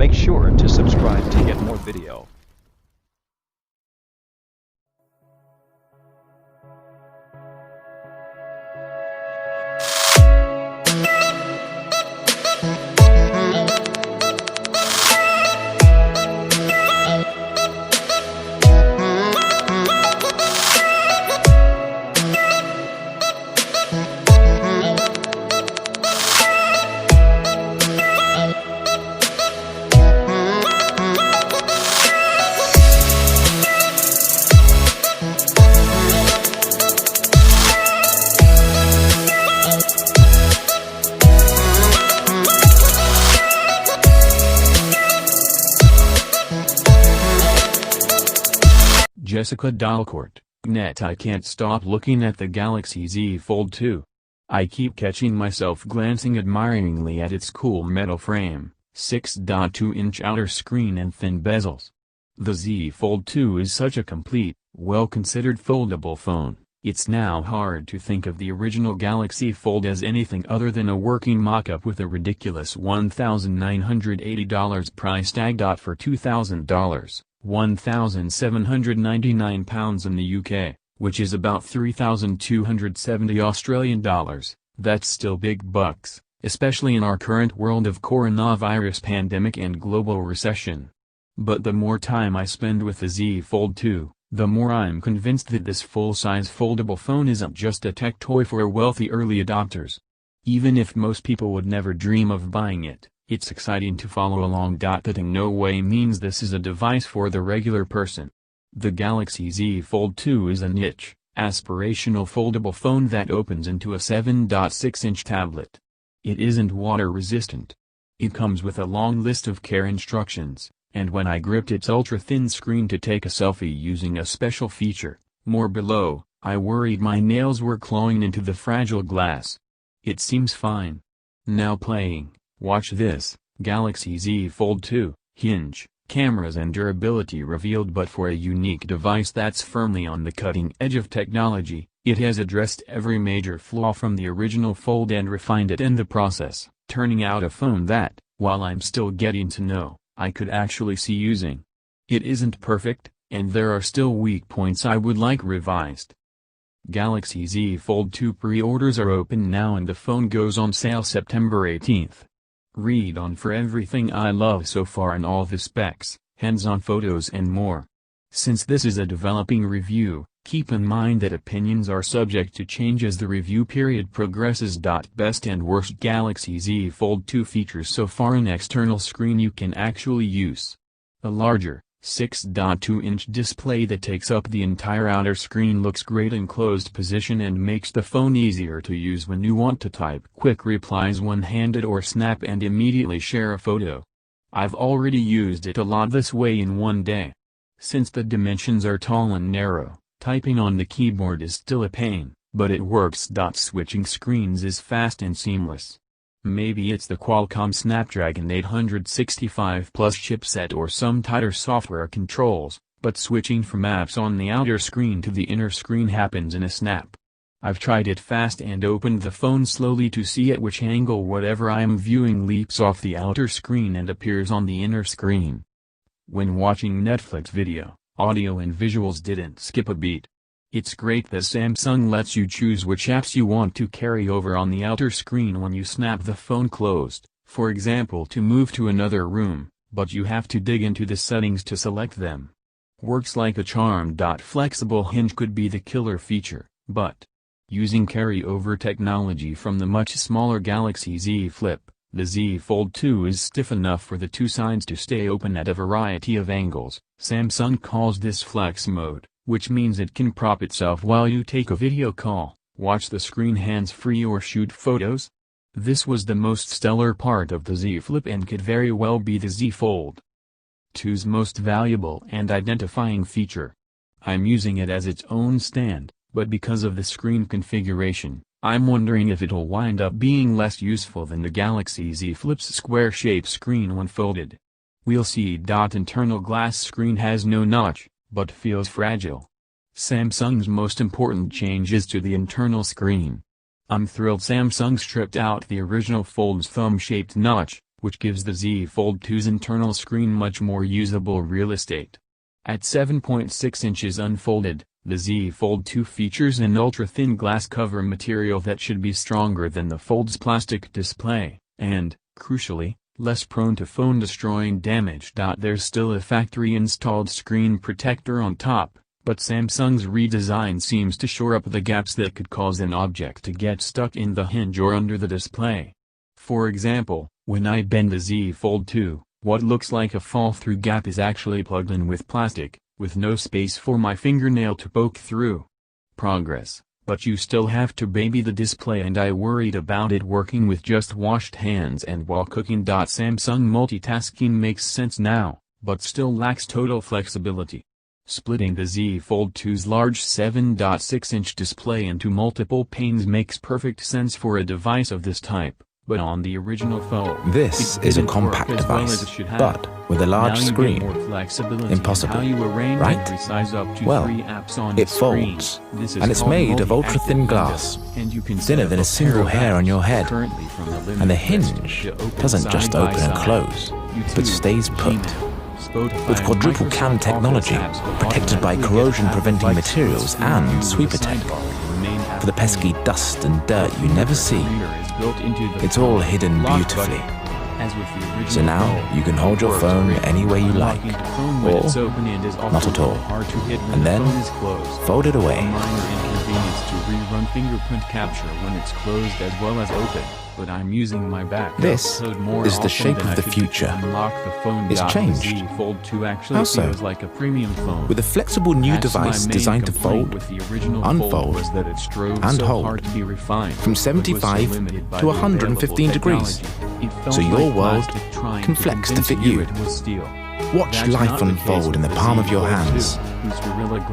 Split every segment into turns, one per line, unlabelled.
Make sure to subscribe to get more video.
Jessica Dalcourt, Net. I can't stop looking at the Galaxy Z Fold 2. I keep catching myself glancing admiringly at its cool metal frame, 6.2-inch outer screen and thin bezels. The Z Fold 2 is such a complete, well-considered foldable phone. It's now hard to think of the original Galaxy Fold as anything other than a working mock-up with a ridiculous $1,980 price tag. For $2,000. £1,799 in the UK, which is about $3,270 Australian dollars, that's still big bucks, especially in our current world of coronavirus pandemic and global recession. But the more time I spend with the Z Fold 2, the more I'm convinced that this full-size foldable phone isn't just a tech toy for wealthy early adopters. Even if most people would never dream of buying it, it's exciting to follow along. That in no way means this is a device for the regular person. The Galaxy Z Fold 2 is a niche, aspirational foldable phone that opens into a 7.6-inch tablet. It isn't water-resistant. It comes with a long list of care instructions, and when I gripped its ultra-thin screen to take a selfie using a special feature, more below, I worried my nails were clawing into the fragile glass. It seems fine. Now playing. Watch this, Galaxy Z Fold 2, hinge, cameras and durability revealed. But for a unique device that's firmly on the cutting edge of technology, it has addressed every major flaw from the original Fold and refined it in the process, turning out a phone that, while I'm still getting to know, I could actually see using. It isn't perfect, and there are still weak points I would like revised. Galaxy Z Fold 2 pre-orders are open now and the phone goes on sale September 18th. Read on for everything I love so far and all the specs, hands-on photos and more. Since this is a developing review, keep in mind that opinions are subject to change as the review period progresses. Best and worst Galaxy Z Fold 2 features so far: an external screen you can actually use. A larger, 6.2-inch display that takes up the entire outer screen looks great in closed position and makes the phone easier to use when you want to type quick replies one-handed or snap and immediately share a photo. I've already used it a lot this way in one day. Since the dimensions are tall and narrow, typing on the keyboard is still a pain, but it works. Switching screens is fast and seamless. Maybe it's the Qualcomm Snapdragon 865 Plus chipset or some tighter software controls, but switching from apps on the outer screen to the inner screen happens in a snap. I've tried it fast and opened the phone slowly to see at which angle whatever I am viewing leaps off the outer screen and appears on the inner screen. When watching Netflix video, audio and visuals didn't skip a beat. It's great that Samsung lets you choose which apps you want to carry over on the outer screen when you snap the phone closed, for example to move to another room, but you have to dig into the settings to select them. Works like a charm. Flexible hinge could be the killer feature, but using carry-over technology from the much smaller Galaxy Z Flip, the Z Fold 2 is stiff enough for the two sides to stay open at a variety of angles. Samsung calls this flex mode, which means it can prop itself while you take a video call, watch the screen hands-free or shoot photos. This was the most stellar part of the Z Flip and could very well be the Z Fold 2's most valuable and identifying feature. I'm using it as its own stand, but because of the screen configuration, I'm wondering if it'll wind up being less useful than the Galaxy Z Flip's square-shaped screen when folded. We'll see. Internal glass screen has no notch, but feels fragile. Samsung's most important change is to the internal screen. I'm thrilled Samsung stripped out the original Fold's thumb-shaped notch, which gives the Z Fold 2's internal screen much more usable real estate. At 7.6 inches unfolded, the Z Fold 2 features an ultra-thin glass cover material that should be stronger than the Fold's plastic display, and, crucially, less prone to phone-destroying damage. There's still a factory-installed screen protector on top, but Samsung's redesign seems to shore up the gaps that could cause an object to get stuck in the hinge or under the display. For example, when I bend the Z Fold 2, what looks like a fall-through gap is actually plugged in with plastic, with no space for my fingernail to poke through. Progress, but you still have to baby the display, and I worried about it working with just washed hands and while cooking. Samsung multitasking makes sense now, but still lacks total flexibility. Splitting the Z Fold 2's large 7.6-inch display into multiple panes makes perfect sense for a device of this type. But on the original phone,
this is a compact device, but with a large screen. Impossible, right? Well, it folds, and it's made of ultra-thin glass, thinner than a single hair on your head. And the hinge doesn't just open and close, but stays put. With quadruple cam technology, protected by corrosion-preventing materials and sweeper tape. For the pesky dust and dirt you never see, it's all hidden beautifully. So now you can hold your phone any way you like, or not at all, and then fold it away.
To rerun fingerprint capture when it's closed as well as open, but I'm using my back.
This is the shape of the future. It's changed. How so?
Like a premium phone.
With a flexible new device designed to fold, unfold, and hold from 75 to 115 degrees, so your world can flex to fit you. Watch life unfold in the palm of your hands.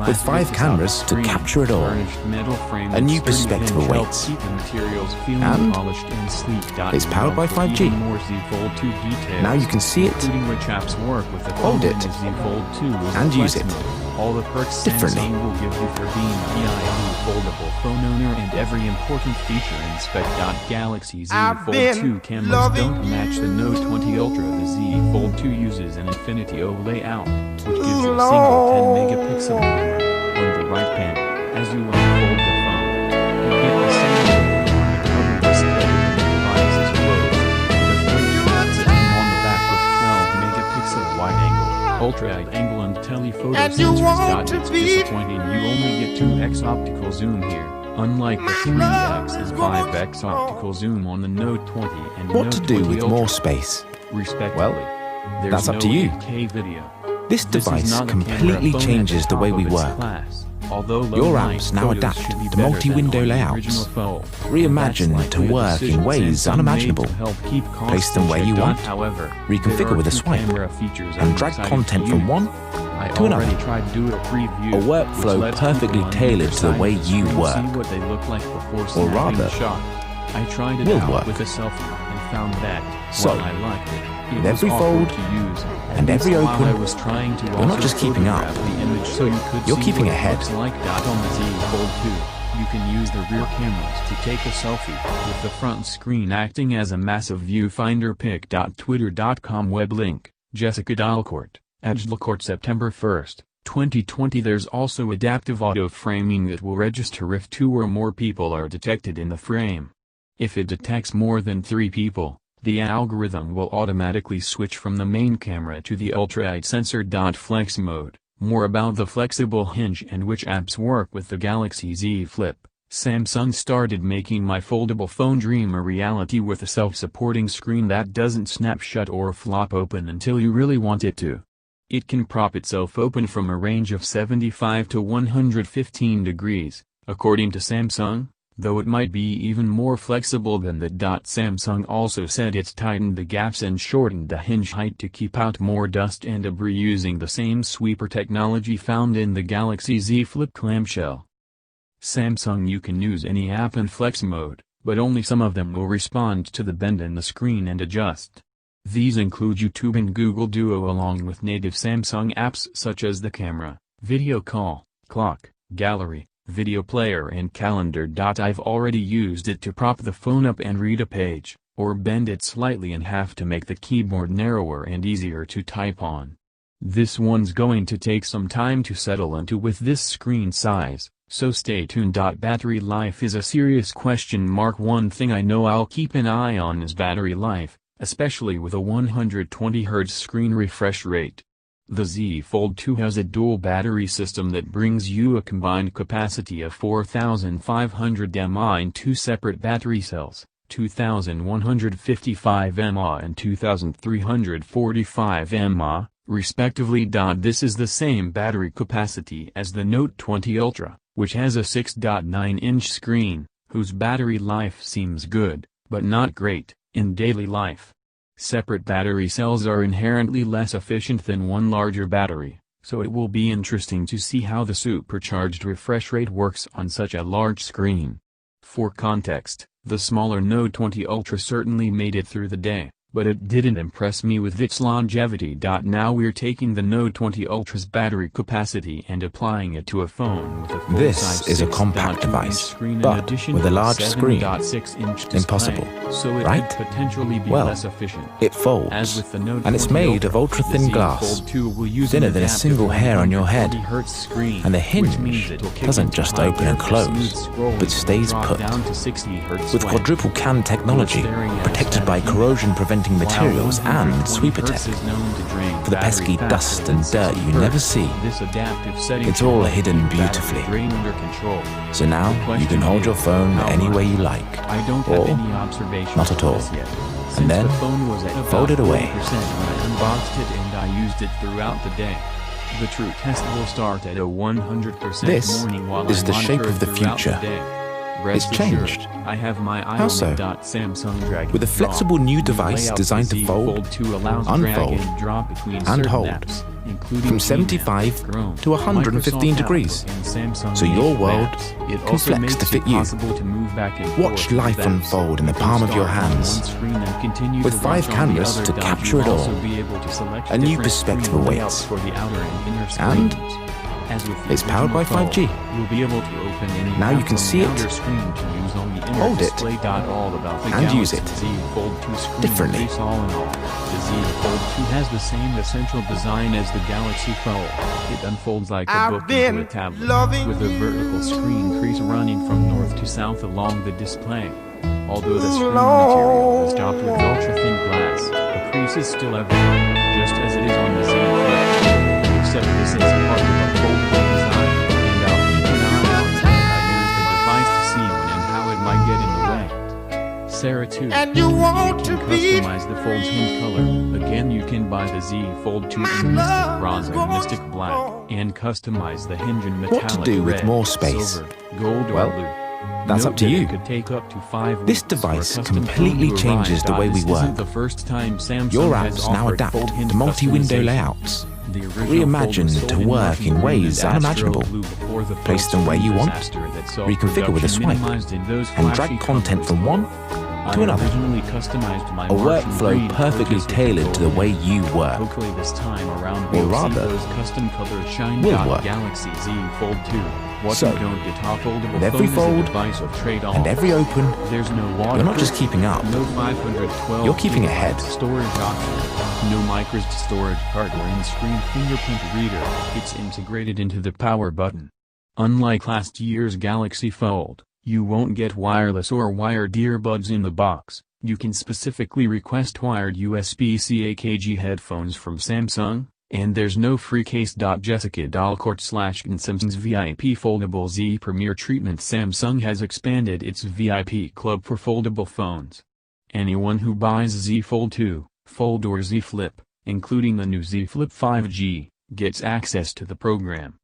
With 5 cameras to capture it all, a new perspective awaits. And it's powered by 5G. Now you can see it, hold it, and use it differently.
Foldable phone owner, and every important feature in spec. Galaxy Z Fold 2 cameras don't match the Note 20 Ultra. The Z Fold 2 uses an Infinity O layout, which gives you a single 10-megapixel camera on the right panel. As you unfold the phone, you get the same look on the cover display when the device is closed. The phone on the back with 12-megapixel wide-angle, ultra-wide-angle and telephoto sensors. It's disappointing you only get 2x optical zoom here, unlike the 3x and 5x optical zoom on the Note 20 and
What
Note
to do
20
with
Ultra,
more space?
respectively.
Well,
There's
that's up
no
to you.
8K video.
This
This is
device
not a
completely
camera phone
changes
at
the way
top
we
of its
work.
class, although
Your
low-light
apps now
photos
adapt
should be
to
better
multi-window
than on the
layouts,
original phone.
reimagined
That's
to
likely a
work in
decision
ways
Samsung
unimaginable.
made to help keep costs
Place them
in
where you
check.
want,
However,
reconfigure
there are
with a
two
swipe,
camera features
and
I'm
drag
excited
content
to
from
use.
one
I
to another.
already tried Duo Preview,
A
which
workflow
lets
perfectly
people on
tailored
either
to the
side
way
of the
you
screen
work.
see what they look like before
Or
snapping
rather,
the shot. I tried it
will
out
work.
with a selfie and found that,
So,
while I liked it, it
with
was
every
awkward
fold
to use,
and
at least
every
while
open,
I was trying to
you're not just keeping up,
photograph the image so you could
you're
see
keeping
what it
ahead.
looks like. On the Z Fold 2, you can use the rear cameras to take a selfie, with the front screen acting as a massive viewfinder. Pic.twitter.com web link, Jessica Dalcourt, Edgelacourt, September 1st, 2020. There's also adaptive auto framing that will register if 2 or more people are detected in the frame. If it detects more than 3 people, the algorithm will automatically switch from the main camera to the ultra-wide sensor. Flex mode. More about the flexible hinge and which apps work with the Galaxy Z Flip. Samsung started making my foldable phone dream a reality with a self-supporting screen that doesn't snap shut or flop open until you really want it to. It can prop itself open from a range of 75 to 115 degrees, according to Samsung, though it might be even more flexible than that. Samsung also said it's tightened the gaps and shortened the hinge height to keep out more dust and debris using the same sweeper technology found in the Galaxy Z Flip clamshell. Samsung, you can use any app in flex mode, but only some of them will respond to the bend in the screen and adjust. These include YouTube and Google Duo, along with native Samsung apps such as the camera, video call, clock, gallery, video player and calendar. I've already used it to prop the phone up and read a page, or bend it slightly in half to make the keyboard narrower and easier to type on. This one's going to take some time to settle into with this screen size, so stay tuned. Battery life is a serious question mark. One thing I know I'll keep an eye on is battery life, especially with a 120Hz screen refresh rate. The Z Fold 2 has a dual battery system that brings you a combined capacity of 4,500 mAh in two separate battery cells, 2,155 mAh and 2,345 mAh, respectively. This is the same battery capacity as the Note 20 Ultra, which has a 6.9-inch screen, whose battery life seems good, but not great, in daily life. Separate battery cells are inherently less efficient than one larger battery, so it will be interesting to see how the supercharged refresh rate works on such a large screen. For context, the smaller Note 20 Ultra certainly made it through the day, but it didn't impress me with its longevity. Now we're taking the Note 20 Ultra's battery capacity and applying it to a phone with a full-size
This is a compact device, but with a large screen. Impossible,
so it
right?
could potentially be
Well,
less efficient.
it folds,
As with the Note
and it's
20
made of
Ultra,
ultra-thin
the Z
glass,
Fold 2 will use
thinner
an
than a
adaptive
single hair on your head,
120Hz screen,
and the
which means
hinge
it'll kick
doesn't
into
just
high
open and
gear for
close,
smooth scrolling
but stays
and drop
put.
down to 60 Hz
With
sway.
quadruple CAN technology, protected by corrosion-preventing materials and sweeper tech, for the pesky dust and dirt you never see. It's all hidden beautifully. So now you can hold your phone any way you like, or not at all, and then fold it away.
When I unboxed it and I used it throughout the day. The true test will start at a 100%
This
morning while
is
I
the shape
monitor
of the
throughout
future.
the day.
It's
Rest
changed.
assured, I have my
How so?
Samsung drag
With a
and
flexible
drop.
new
The
device
layout
designed
the
to
Z
fold,
2 allows
unfold,
drag and drop between
and
certain
hold
apps, including
from
Gmail,
75
Chrome,
to 115
Microsoft
degrees,
Outlook, and Samsung
so your
native
world
apps. It
can
also
flex
makes
to fit
it
you.
possible to move back and
Watch
forth
life
with apps.
unfold in the
You can
palm of your
start on
hands.
one screen and continue
With
to
5
watch on the
cameras
other.
to capture it
You'll
all.
also be able to select
A new
different
perspective
screen
awaits.
layouts for the outer and inner
And
screens. As with the
it's powered by
original
5G.
Fold, you'll be able to open any
Now you
app
can
from
see
the
it,
outer screen to use on the inner
hold it,
display. All about the
and use
Galaxy
it
Z Fold 2 screen
differently.
interface. All in all, the Z Fold 2 has the same essential design as the Galaxy Fold. It unfolds like a book into a tablet, with a vertical screen crease running from north to south along the display. Although the screen material is topped with ultra-thin glass, the crease is still evident, just as it is on the Z Flip. Except this is part of a foldable design, and I'll keep an eye on it when I use the device to see when and how it might get in the way. Sarah 2.
And you want
can
to be
customize the Fold's hint color. Again, you can buy the Z Fold 2 in Mystic Bronze and Mystic Black, and customize the hinge in metallic
What to do with
red,
more space?
silver, gold,
Well,
or blue.
that's
Note
up to
that
you.
It could take up to 5
This
weeks
device
for a custom
completely
phone to
changes
arrive.
the way we
This isn't
work.
the first time Samsung
Your
has
apps now
offered
adapt
Fold hint
to multi-window
customization.
layouts,
The original
reimagined
Fold was
to
sold in
work
Russian
in
green
ways
and
unimaginable.
Astro Blue before the
Place
Fold
them where you want,
disaster that
reconfigure with a
self-production
swipe,
minimized in those
and
flashy
drag content
colors.
from one to
I
another.
originally customized my
A
Martian
workflow
green
perfectly
purchase with
tailored to the
Fold
way
hint.
you work.
Hopefully this time around
Or
we'll see
rather,
those custom colors shine.
will work.
Galaxy Z Fold 2. What
So,
you don't get off foldable
with every
phone is a
fold
device of trade-off.
And every open,
There's no water.
you're not just keeping up,
No 512.
you're keeping
GB
ahead.
Storage option. No microSD storage card or in-screen fingerprint reader. It's integrated into the power button. Unlike last year's Galaxy Fold, you won't get wireless or wired earbuds in the box. You can specifically request wired USB-C AKG headphones from Samsung, and there's no free case. Jessica Dalcourt/Samsung's VIP Foldable Z Premier treatment. Samsung has expanded its VIP club for foldable phones. Anyone who buys Z Fold 2, Fold or Z Flip, including the new Z Flip 5G, gets access to the program.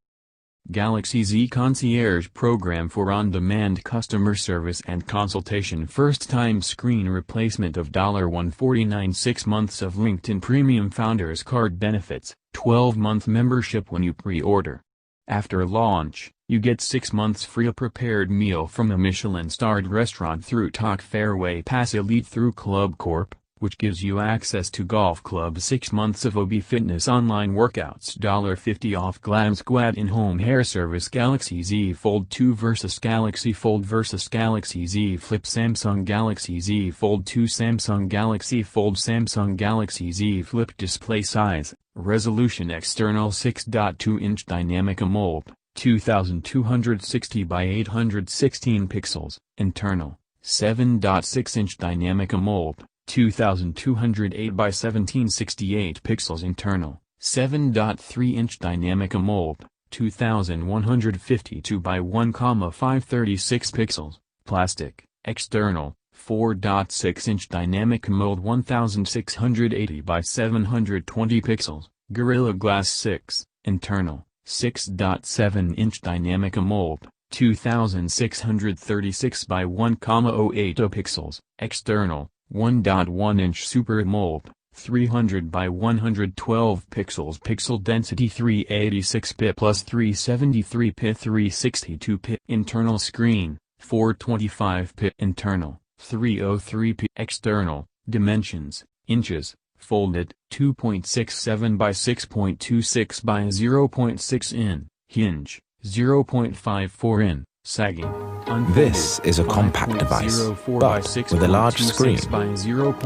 Galaxy Z Concierge Program for on-demand customer service and consultation. First-time screen replacement of $149. 6 months of LinkedIn Premium Founders Card benefits, 12-month membership when you pre-order. After launch, you get 6 months free a prepared meal from a Michelin-starred restaurant through Talk Fairway Pass Elite through Club Corp, which gives you access to Golf Club's 6 months of OB Fitness online workouts. $50 off Glam Squad in-home hair service. Galaxy Z Fold 2 vs Galaxy Fold vs Galaxy Z Flip. Samsung Galaxy Z Fold 2 Samsung Galaxy Fold Samsung Galaxy Z Flip. Display size, resolution external 6.2-inch dynamic AMOLED, 2260 by 816 pixels, internal, 7.6-inch dynamic AMOLED, 2208 by 1768 pixels, internal, 7.3-inch dynamic AMOLED, 2152 by 1,536 pixels, plastic, external, 4.6-inch dynamic AMOLED, 1680 by 720 pixels, Gorilla Glass 6, internal, 6.7-inch dynamic AMOLED, 2636 by 1,080 pixels, external, 1.1-inch Super AMOLED, 300 by 112 pixels, pixel density 386 pi plus 373 pi 362 pi, internal screen, 425 pi, internal, 303 pi, external, dimensions, inches, folded, 2.67 by 6.26 by 0.6 in, hinge, 0.54 in, sagging, unfolded.
This is a compact device, but with a large screen.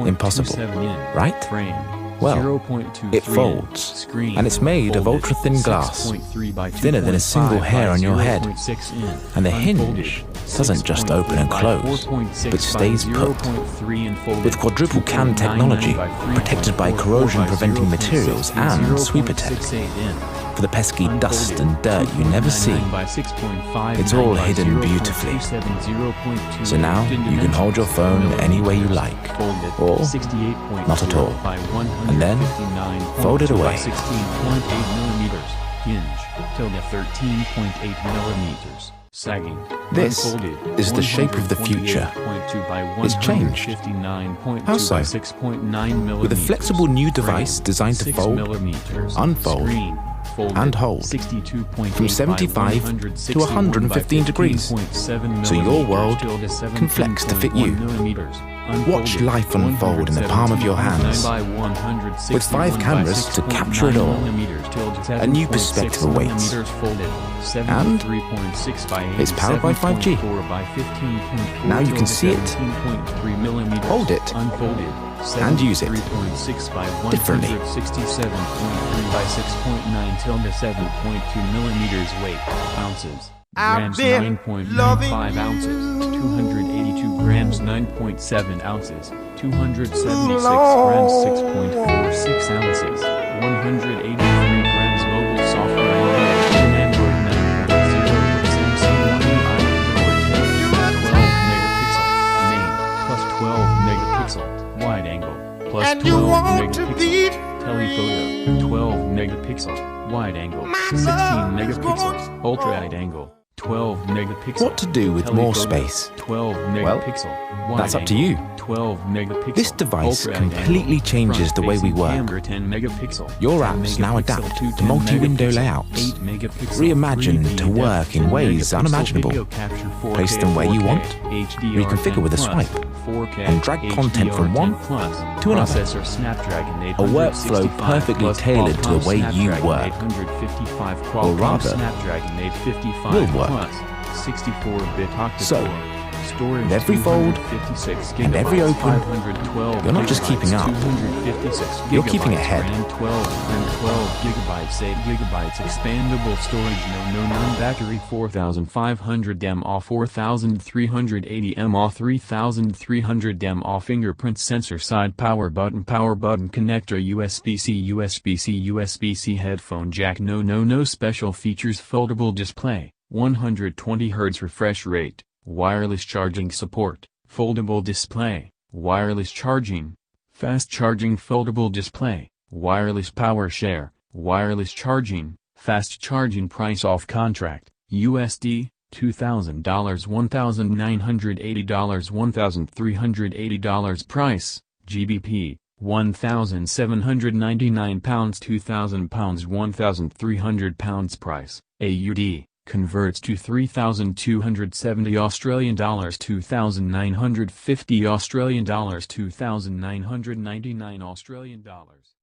Impossible, right?
Frame.
Well, it folds, and it's made of ultra-thin glass, thinner than a single hair on your head, and the hinge doesn't just open and close, but stays put. With quadruple CAN technology, protected by corrosion-preventing materials and SweeperTech. For the pesky dust and dirt you never see, it's all hidden beautifully. So now you can hold your phone any way you like, or not at all, and then fold it away.
Hinge, 13.8 millimeters. Sagging.
This is the shape of the future. It's changed. How so? With a flexible new device designed to fold, unfold, and hold from 75 to 115 degrees, so your world can flex to fit you. Watch life unfold in the palm of your hands, with 5 cameras to capture it all. A new perspective awaits, and it's powered by 5G. Now you can see it, hold it, and use it differently.
67.3 by 6.9 tilde 7.2 millimeters weight, ounces. Grams 9.95 ounces, 282 grams 9.7 ounces, 276 grams 6.46 ounces, 183 grams mobile software Android 9.0 Samsung One UI Pro 10 12 megapixel, main, plus 12 megapixel, wide angle, plus 12 megapixel, telephoto, 12 megapixel, wide angle, 16 megapixels, ultra-wide angle, 12 megapixel.
What to do with more space?
12 megapixel.
Well, that's up to you.
12 megapixel.
This device completely changes the way we work.
10 megapixel.
Your apps now adapt to multi-window layouts, reimagined to work in ways unimaginable. Place them where you want, reconfigure with a swipe, and drag content from one to another. A workflow perfectly tailored to the way you work, or rather, will work. So, with every fold and every open, you're not just keeping up, you're keeping ahead.
12 gigabytes, 8 gigabytes expandable storage, no non-battery, 4500 mAh, 4380 mAh, 3300 mAh, fingerprint sensor, side power button connector, USB-C, USB-C, USB-C, headphone jack, no special features, foldable display, 120 Hz refresh rate, wireless charging support, foldable display, wireless charging, fast charging, foldable display, wireless power share, wireless charging, fast charging, price off contract, USD, $2,000, $1,980, $1,380 price, GBP, £1,799, £2,000, £1,300 price, AUD, converts to 3,270 Australian dollars, 2,950 Australian dollars, 2,999 Australian dollars.